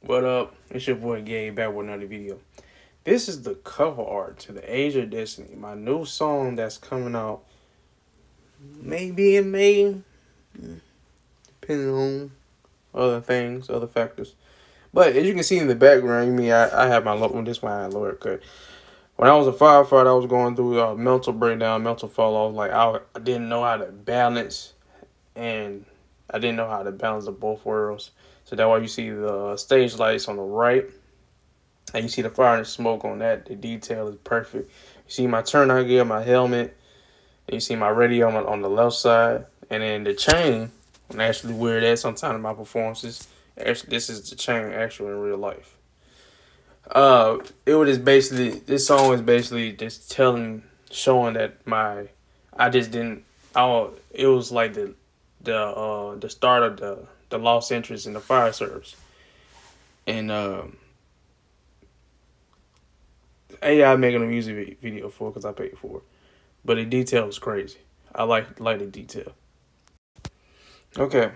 What up? It's your boy Gabe back with another video. This is the cover art to The Age of Destiny, my new song that's coming out maybe in May, depending on other things, other factors. But as you can see in the background, I have my this one I had lower cut. When I was a firefighter, I was going through a mental breakdown, mental fall off. Like I didn't know how to balance, and I didn't know how to balance the both worlds. So that's why you see the stage lights on the right. And you see the fire and smoke on that. The detail is perfect. You see my turnout gear, my helmet. And you see my radio on the left side. And then the chain, I'm actually wear that sometimes in my performances. Actually, this is the chain actually in real life. It was just basically, this song is basically just showing that I just didn't, it was like the start of the lost interest in the fire service. And, AI making a music video for because I paid for it. But the detail is crazy. I like the detail. Okay.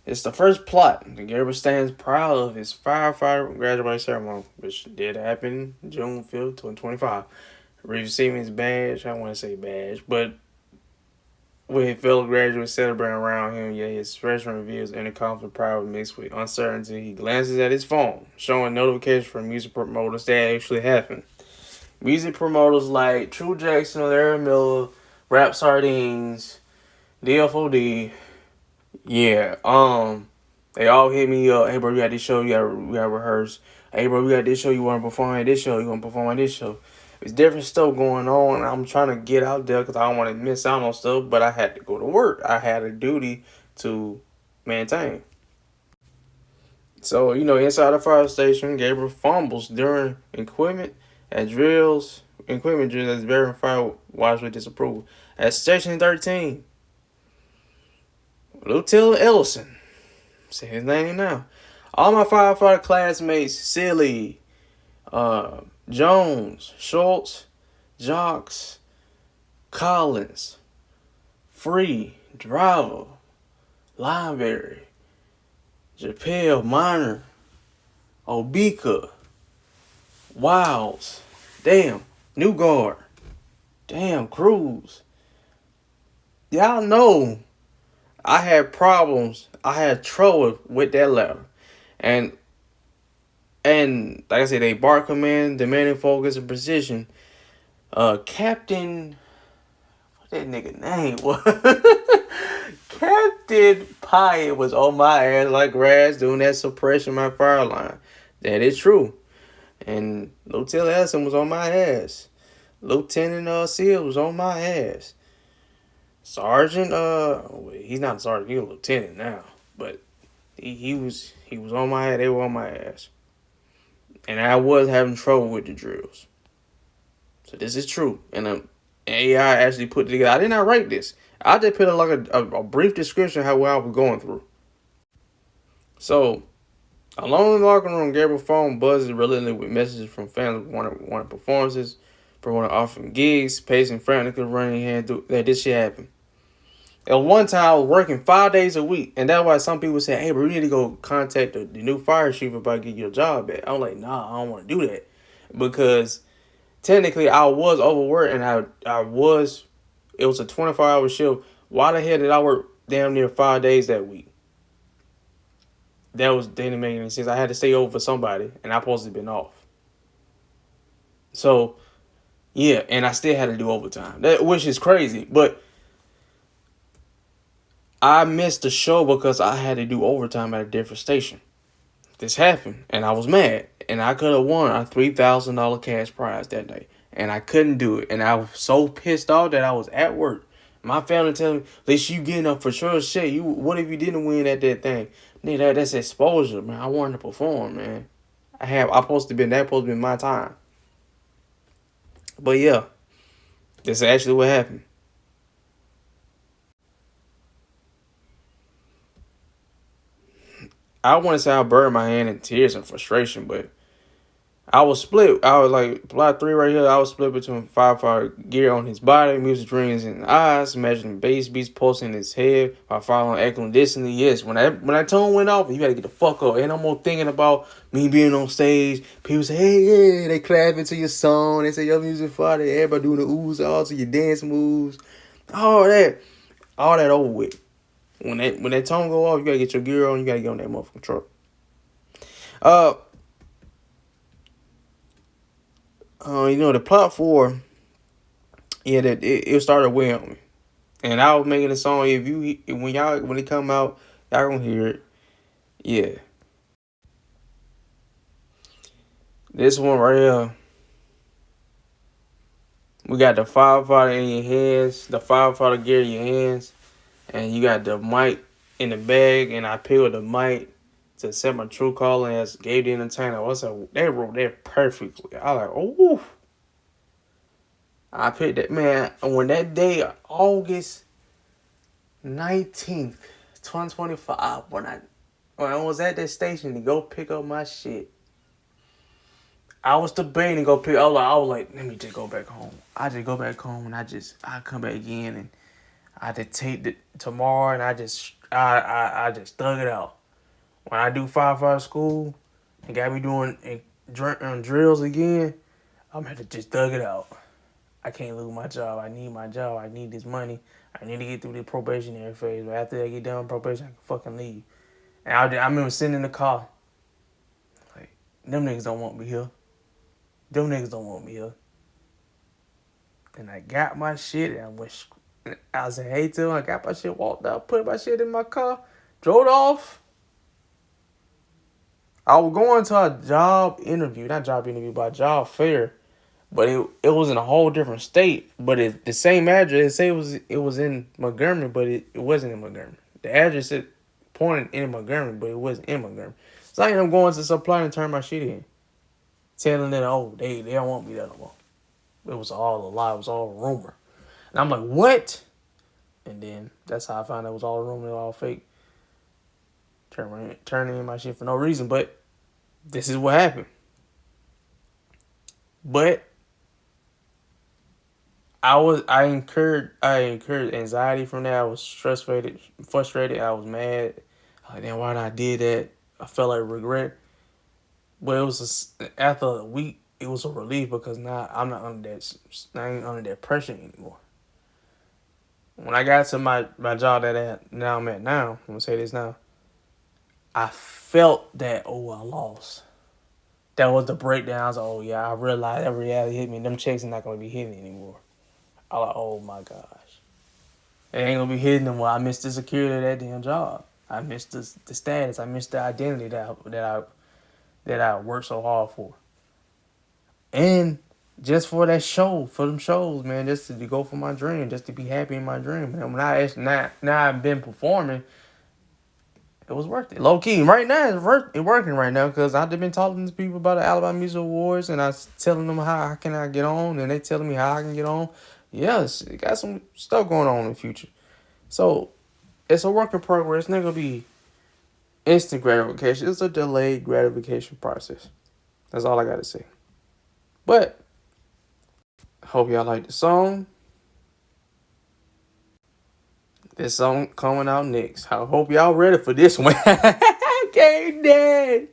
It's the first plot. Gabriel stands proud of his firefighter graduation ceremony, which did happen June 5th, 2025. Receiving his badge, I want to say badge, but with his fellow graduates celebrating around him, yet his freshman reveals inner confidence, pride mixed with uncertainty. He glances at his phone, showing notifications from music promoters that actually happened. Music promoters like True Jackson, Larry Miller, Rap Sardines, DFOD. Yeah, they all hit me up. Hey, bro, you got this show. We got rehearse. Hey, bro, we got this show. You want to perform at this show? You want to perform at this show? It's different stuff going on. I'm trying to get out there because I don't want to miss out on stuff. But I had to go to work. I had a duty to maintain. So inside the fire station, Gabriel fumbles during equipment drills as verified watch with disapproval. At Station 13, Lieutenant Ellison, say his name now. All my firefighter classmates, Silly, Jones, Schultz, Jocks, Collins, Free, Driver, Lineberry, Japel, Minor, Obika, Wiles, damn, Newgard, damn, Cruz. Y'all know I had problems. I had trouble with that letter. And like I said, they bar command, demanding focus and precision. Captain, what that nigga name was? Captain Pyatt was on my ass like grass doing that suppression my fire line. That is true. And Lieutenant Ellison was on my ass. Lieutenant Seal was on my ass. Sergeant, he's not a sergeant, he's a lieutenant now. But he was on my ass, they were on my ass. And I was having trouble with the drills. So this is true. And AI actually put it together. I did not write this. I just put a brief description of how I was going through. So, alone in the locker room, Gabriel's phone buzzes relentlessly with messages from fans wanting performances, wanting offering gigs, pacing frantically, running hand through that this shit happened. At one time, I was working 5 days a week, and that's why some people say, "Hey, bro, you need to go contact the new fire chief about getting your job back." I'm like, "Nah, I don't want to do that," because technically I was overworked, and it was a 24-hour shift. Why the hell did I work damn near 5 days that week? Didn't make any sense. I had to stay over for somebody, and I supposed to have been off. So, yeah, and I still had to do overtime, which is crazy, but I missed the show because I had to do overtime at a different station. This happened, and I was mad, and I could have won a $3,000 cash prize that day, and I couldn't do it, and I was so pissed off that I was at work. My family telling me, "At least you getting up for sure shit. What if you didn't win at that thing? Nigga, that's exposure, man. I wanted to perform, man. That supposed to be my time." But yeah, this is actually what happened. I want to say I buried my hand in tears and frustration, but I was split. I was like plot 3 right here. I was split between firefighter gear on his body, music dreams in his eyes, imagining bass beats pulsing in his head while following echoing distantly. Yes, when that tone went off, you gotta get the fuck up. Ain't no more thinking about me being on stage. People say, hey, yeah, they clap into your song. They say your music fire. Everybody doing the oohs, all to your dance moves. All that over with. When that tone go off, you gotta get your gear on. You gotta get on that motherfucking truck. Uh, the plot 4. Yeah, that it started weighing on me, and I was making a song. When it come out, y'all gonna hear it. Yeah, this one right here. We got the firefighter in your hands, the firefighter gear in your hands, and you got the mic in the bag. And I picked up the mic to set my true calling as Gabe the Entertainer. They wrote that perfectly. I like, oh, I picked that man. And when that day, August 19th, 2025, when I was at that station to go pick up my shit, I was debating to go pick. I was like, let me just go back home. I just go back home and I come back again and I just take it tomorrow and I just thug it out. When I do firefighter school and got me doing drills again, I'm gonna have to just thug it out. I can't lose my job. I need my job. I need this money. I need to get through the probationary phase. But after I get done with probation, I can fucking leave. And I remember sitting in the car, like, them niggas don't want me here. Them niggas don't want me here. And I got my shit and I said, hey to him, I got my shit, walked out, put my shit in my car, drove off. I was going to a not job interview, but a job fair. But it was in a whole different state. But the same address. It say it was in Montgomery, but it wasn't in Montgomery. The address said pointed in Montgomery, but it wasn't in Montgomery. So I ended up going to supply and turn my shit in, telling them, oh, they don't want me there no more. It was all a lie. It was all a rumor. And I'm like, what? And then that's how I found out it was all a rumor, it was all fake. Turning in my shit for no reason. But this is what happened. But I incurred anxiety from that. I was frustrated. I was mad. Like, damn, why did I did that? I felt like regret. But after a week, it was a relief because now I'm not under that. I ain't under that pressure anymore. When I got to my job now I'm at now, I'm gonna say this now. I felt that, oh, I lost. That was the breakdown. I was like, oh yeah, I realized that reality hit me. Them checks are not gonna be hitting anymore. I was like, oh my gosh. It ain't gonna be hitting them. Well, I missed the security of that damn job. I missed the status. I missed the identity that I worked so hard for. And just for that show, for them shows, man, just to go for my dream, just to be happy in my dream. And when I actually now I've been performing, it was worth it. Low key, right now it's working right now because I've been talking to people about the Alabama Music Awards and I was telling them how can I get on, and they telling me how I can get on. Yes, it got some stuff going on in the future. So it's a work in progress. It's not gonna be instant gratification. It's a delayed gratification process. That's all I gotta say. But hope y'all like the song. This song coming out next. I hope y'all ready for this one. Okay, Dad.